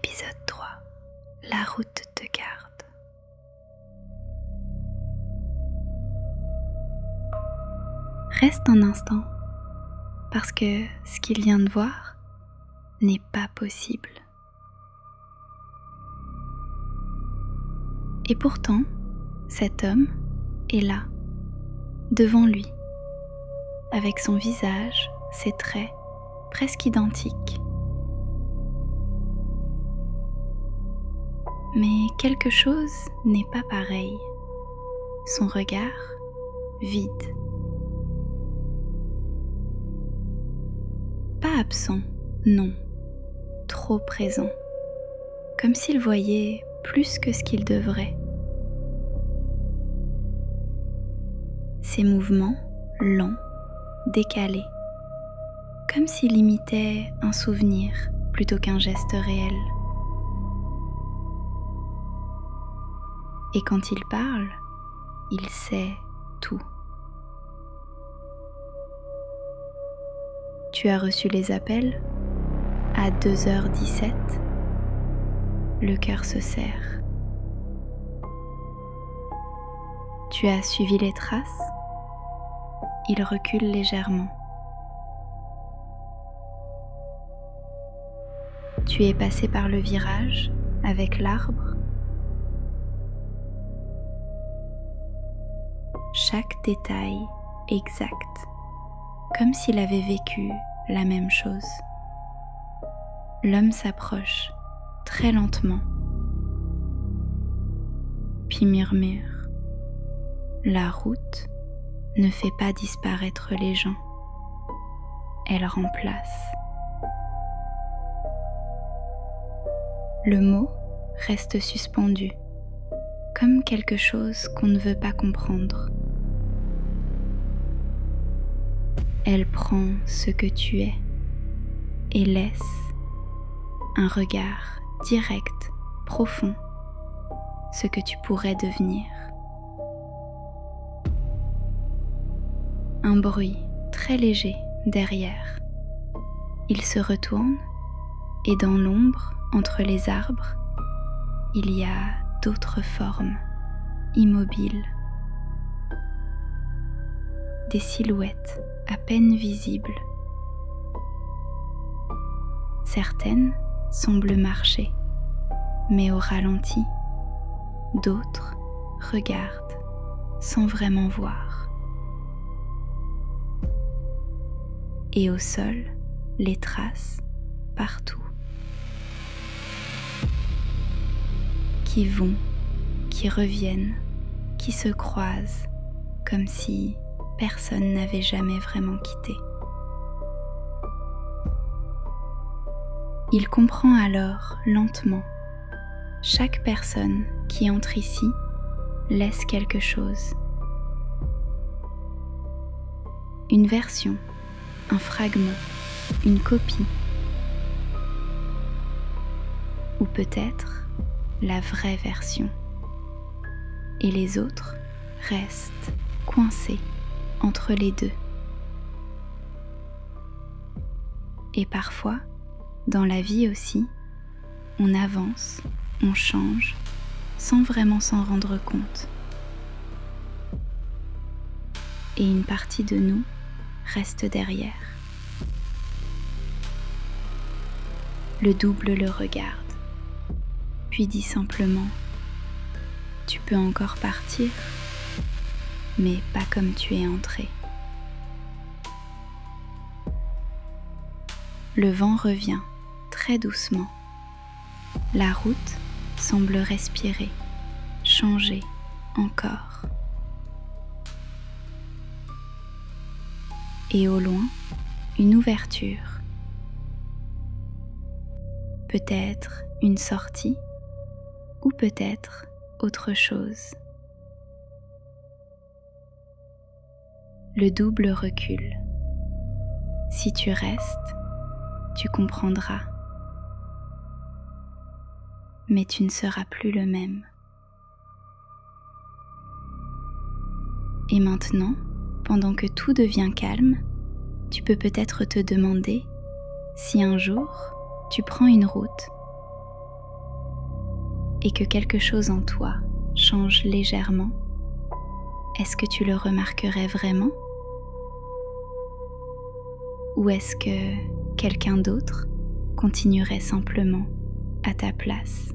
Épisode 3. La route te garde. Reste un instant, parce que ce qu'il vient de voir n'est pas possible. Et pourtant, cet homme est là, devant lui, avec son visage, ses traits presque identiques. Mais quelque chose n'est pas pareil. Son regard, vide. Pas absent, non, trop présent. Comme s'il voyait plus que ce qu'il devrait. Ses mouvements, lents, décalés. Comme s'il imitait un souvenir plutôt qu'un geste réel. Et quand il parle, il sait tout. Tu as reçu les appels à 2h17. Le cœur se serre. Tu as suivi les traces. Il recule légèrement. Tu es passé par le virage avec l'arbre. Chaque détail exact, comme s'il avait vécu la même chose. L'homme s'approche très lentement, puis murmure : la route ne fait pas disparaître les gens, elle remplace. Le mot reste suspendu, comme quelque chose qu'on ne veut pas comprendre. Elle prend ce que tu es et laisse un regard direct, profond, ce que tu pourrais devenir. Un bruit très léger derrière. Il se retourne et dans l'ombre, entre les arbres, il y a d'autres formes, immobiles. Des silhouettes à peine visibles. Certaines semblent marcher, mais au ralenti. D'autres regardent sans vraiment voir. Et au sol, les traces partout. Qui vont, qui reviennent, qui se croisent, comme si personne n'avait jamais vraiment quitté. Il comprend alors lentement. Chaque personne qui entre ici laisse quelque chose. Une version, un fragment, une copie. Ou peut-être la vraie version. Et les autres restent coincés entre les deux. Et parfois, dans la vie aussi, on avance, on change, sans vraiment s'en rendre compte. Et une partie de nous reste derrière. Le double le regarde, puis dit simplement : tu peux encore partir, mais pas comme tu es entré. Le vent revient très doucement. La route semble respirer, changer encore. Et au loin, une ouverture. Peut-être une sortie, ou peut-être autre chose. Le double recule. Si tu restes, tu comprendras. Mais tu ne seras plus le même. Et maintenant, pendant que tout devient calme, tu peux peut-être te demander si un jour tu prends une route et que quelque chose en toi change légèrement, est-ce que tu le remarquerais vraiment? Ou est-ce que quelqu'un d'autre continuerait simplement à ta place?